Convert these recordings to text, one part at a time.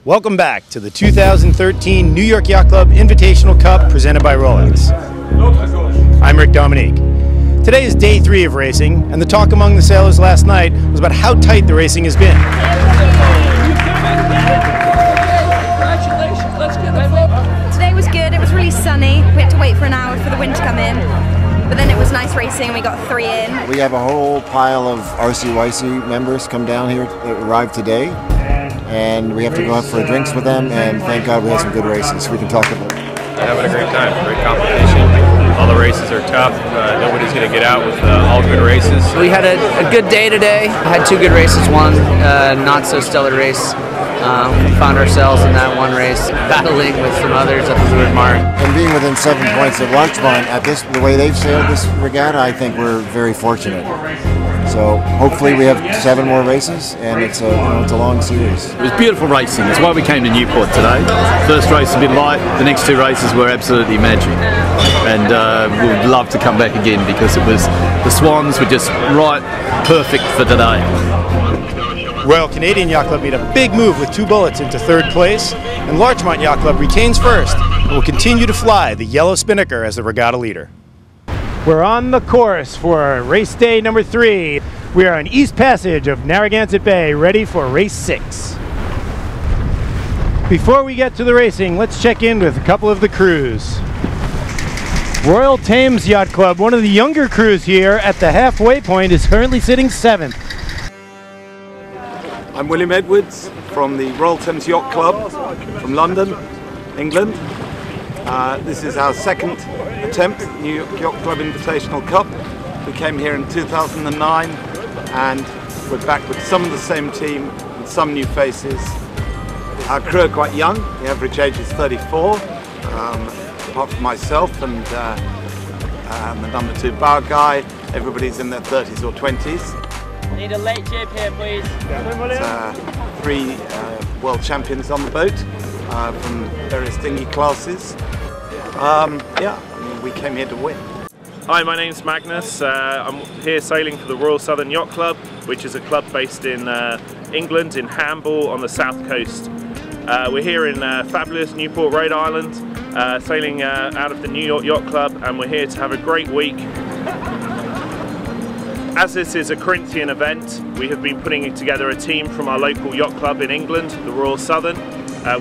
Welcome back to the 2013 New York Yacht Club Invitational Cup presented by Rolex. I'm Rick Dominique. Today is day 3 of racing, and the talk among the sailors last night was about how tight the racing has been. Today was good. It was really sunny. We had to wait for an hour for the wind to come in, but then it was nice racing. We got 3 in. We have a whole pile of RCYC members come down here that arrived today, and we have to go out for drinks with them, and thank God we had some good races. We can talk about it. Having a great time, great competition. All the races are tough. Nobody's going to get out with all good races. We had a good day today. I had 2 good races, one not so stellar race. We found ourselves in that one race battling with some others at the leeward mark. And being within 7 points of Larchmont, at the way they've sailed this regatta, I think we're very fortunate. So hopefully we have 7 more races, and it's a long series. It was beautiful racing. That's why we came to Newport today. First race a bit light. The next 2 races were absolutely magic, and we would love to come back again because the Swans were just right, perfect for today. Royal Canadian Yacht Club made a big move with 2 bullets into 3rd place, and Larchmont Yacht Club retains 1st and will continue to fly the yellow spinnaker as the regatta leader. We're on the course for race day number 3. We are on East Passage of Narragansett Bay, ready for race 6. Before we get to the racing, let's check in with a couple of the crews. Royal Thames Yacht Club, one of the younger crews here at the halfway point, is currently sitting 7th. I'm William Edwards from the Royal Thames Yacht Club from London, England. This is our 2nd attempt at New York Yacht Club Invitational Cup. We came here in 2009 and we're back with some of the same team and some new faces. Our crew are quite young, the average age is 34, apart from myself and the number 2 bar guy. Everybody's in their 30s or 20s. Need a late jib here, please. It's 3 world champions on the boat from various dinghy classes. We came here to win. Hi, my name's Magnus. I'm here sailing for the Royal Southern Yacht Club, which is a club based in England, in Hamble on the south coast. We're here in fabulous Newport, Rhode Island, sailing out of the New York Yacht Club, and we're here to have a great week. As this is a Corinthian event, we have been putting together a team from our local yacht club in England, the Royal Southern.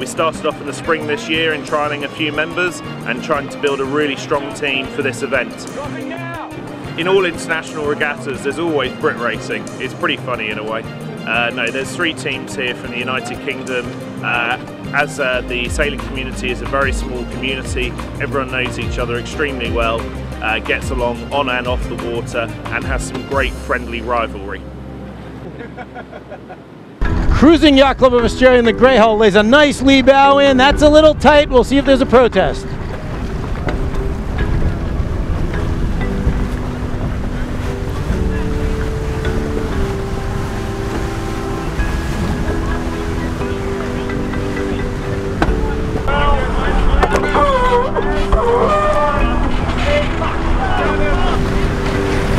We started off in the spring this year in trialling a few members and trying to build a really strong team for this event. In all international regattas, there's always Brit racing. It's pretty funny in a way. No, there's 3 teams here from the United Kingdom. As the sailing community is a very small community, everyone knows each other extremely well, gets along on and off the water, and has some great friendly rivalry. Cruising Yacht Club of Australia in the Grey Hull lays a nice lee bow in. That's a little tight. We'll see if there's a protest.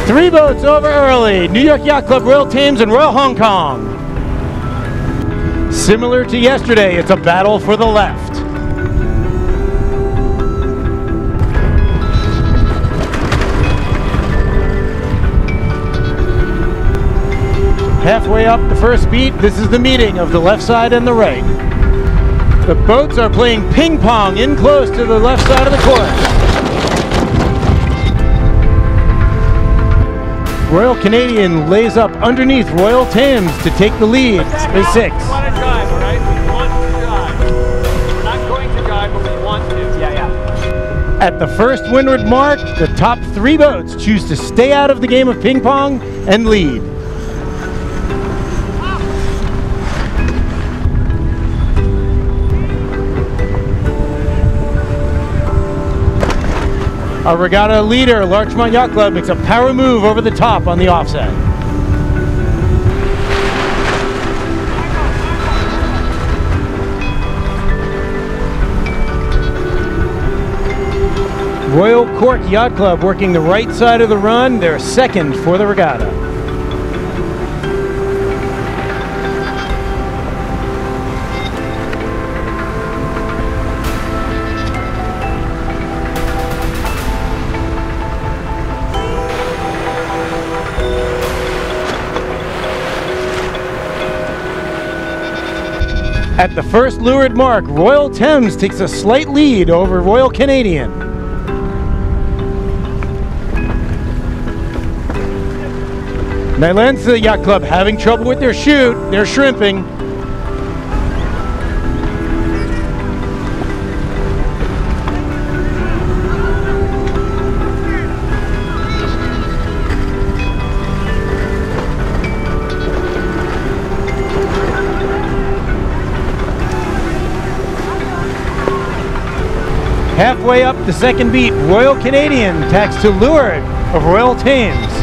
Three boats over early. New York Yacht Club, Royal Thames, and Royal Hong Kong. Similar to yesterday, it's a battle for the left. Halfway up the first beat, this is the meeting of the left side and the right. The boats are playing ping pong in close to the left side of the course. Royal Canadian lays up underneath Royal Thames to take the lead. Race 6. We want to drive, all right? We want to drive. We're not going to drive, but we want to. Yeah. At the first windward mark, the top 3 boats choose to stay out of the game of ping pong and lead. Our regatta leader, Larchmont Yacht Club, makes a power move over the top on the offset. Royal Cork Yacht Club working the right side of the run. They're 2nd for the regatta. At the first lured mark, Royal Thames takes a slight lead over Royal Canadian. Nylanza Yacht Club having trouble with their chute. They're shrimping. Halfway up the second beat, Royal Canadian tacks to leeward of Royal Thames.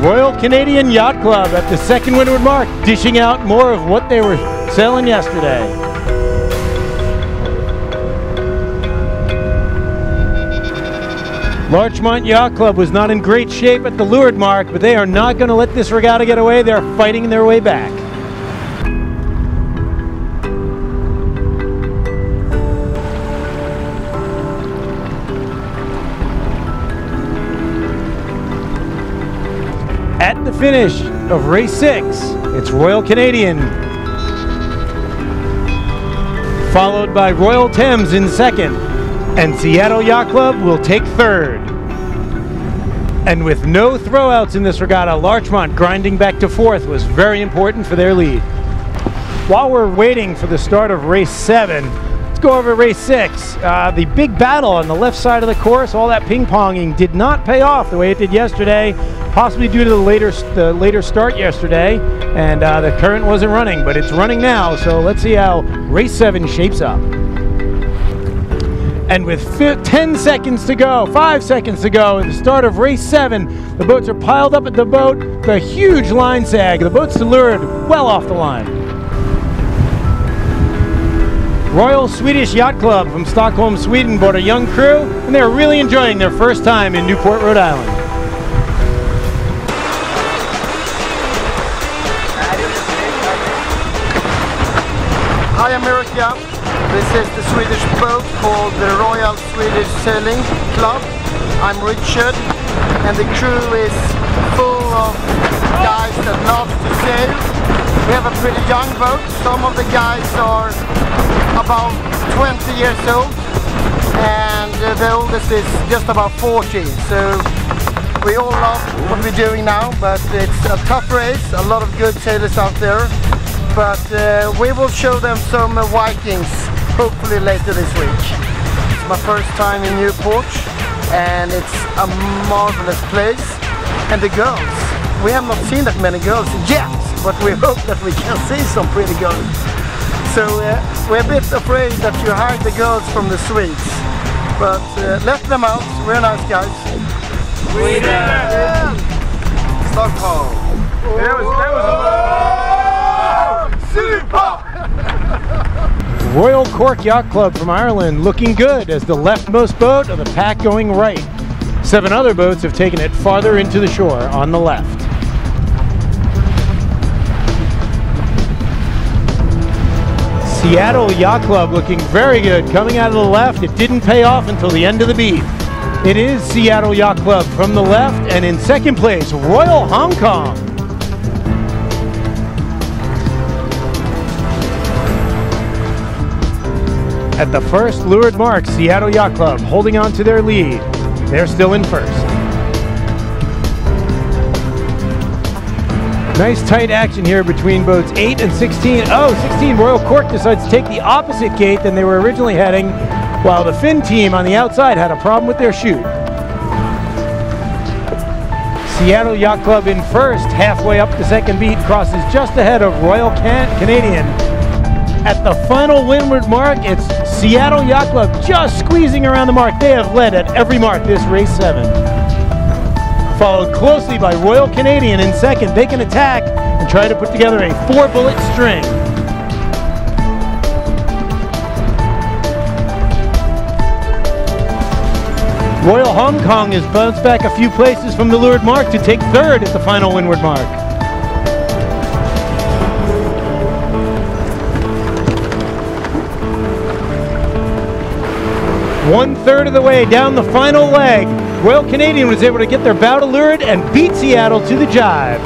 Royal Canadian Yacht Club at the second windward mark, dishing out more of what they were selling yesterday. Larchmont Yacht Club was not in great shape at the leeward mark, but they are not going to let this regatta get away. They're fighting their way back. At the finish of race 6, it's Royal Canadian, followed by Royal Thames in second, and Seattle Yacht Club will take third. And with no throwouts in this regatta, Larchmont grinding back to fourth was very important for their lead. While we're waiting for the start of race 7, let's go over race 6. The big battle on the left side of the course, all that ping-ponging did not pay off the way it did yesterday, possibly due to the later start yesterday, and the current wasn't running, but it's running now, so let's see how race 7 shapes up. And with 10 seconds to go, 5 seconds to go at the start of race 7, the boats are piled up at the boat, the huge line sag, the boat's to leeward, well off the line. Royal Swedish Yacht Club from Stockholm, Sweden brought a young crew, and they're really enjoying their first time in Newport, Rhode Island. Hi America, this is the Swedish boat called the Royal Swedish Sailing Club. I'm Richard, and the crew is full of guys that love to sail. We have a pretty young boat. Some of the guys are about 20 years old, and the oldest is just about 40. So we all love what we're doing now, but it's a tough race, a lot of good sailors out there. But we will show them some Vikings hopefully later this week. It's my first time in Newport, and it's a marvelous place. And the girls, we have not seen that many girls yet, but we hope that we can see some pretty girls. So we're a bit afraid that you hide the girls from the Swedes, but let them out. We're nice guys. Sweden! Stockholm! Royal Cork Yacht Club from Ireland looking good as the leftmost boat of the pack going right. 7 other boats have taken it farther into the shore on the left. Seattle Yacht Club looking very good coming out of the left. It didn't pay off until the end of the beat. It is Seattle Yacht Club from the left, and in second place, Royal Hong Kong. At the first leeward mark, Seattle Yacht Club holding on to their lead. They're still in first. Nice tight action here between boats 8 and 16. Oh, 16, Royal Cork decides to take the opposite gate than they were originally heading, while the Finn team on the outside had a problem with their chute. Seattle Yacht Club in first, halfway up the second beat, crosses just ahead of Royal Canadian. At the final windward mark, it's Seattle Yacht Club just squeezing around the mark. They have led at every mark this race 7. Followed closely by Royal Canadian in second. They can attack and try to put together a 4-bullet string. Royal Hong Kong has bounced back a few places from the leeward mark to take third at the final windward mark. One-third of the way down the final leg, Royal Canadian was able to get their bow to leeward and beat Seattle to the jibe.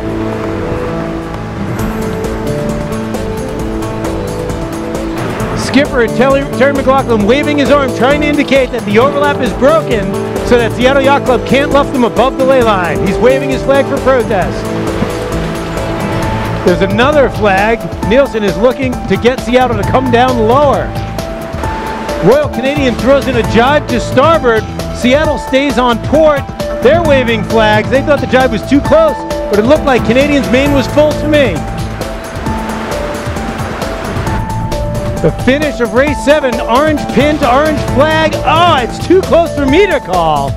skipper Terry McLaughlin waving his arm, trying to indicate that the overlap is broken so that Seattle Yacht Club can't luff them above the ley line. He's waving his flag for protest. There's another flag. Nielsen is looking to get Seattle to come down lower. Royal Canadian throws in a jibe to starboard. Seattle stays on port. They're waving flags. They thought the jibe was too close, but it looked like Canadian's main was full to me. The finish of race 7, orange pin to orange flag. Oh, it's too close for me to call.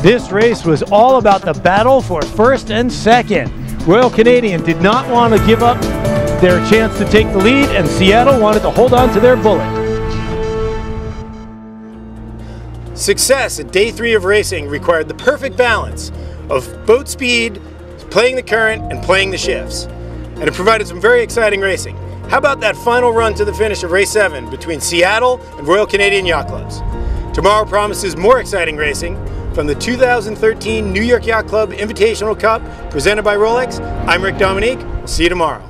This race was all about the battle for first and second. Royal Canadian did not want to give up their chance to take the lead, and Seattle wanted to hold on to their bullet. Success at day 3 of racing required the perfect balance of boat speed, playing the current, and playing the shifts. And it provided some very exciting racing. How about that final run to the finish of race 7 between Seattle and Royal Canadian Yacht Clubs? Tomorrow promises more exciting racing from the 2013 New York Yacht Club Invitational Cup presented by Rolex. I'm Rick Dominique. We'll see you tomorrow.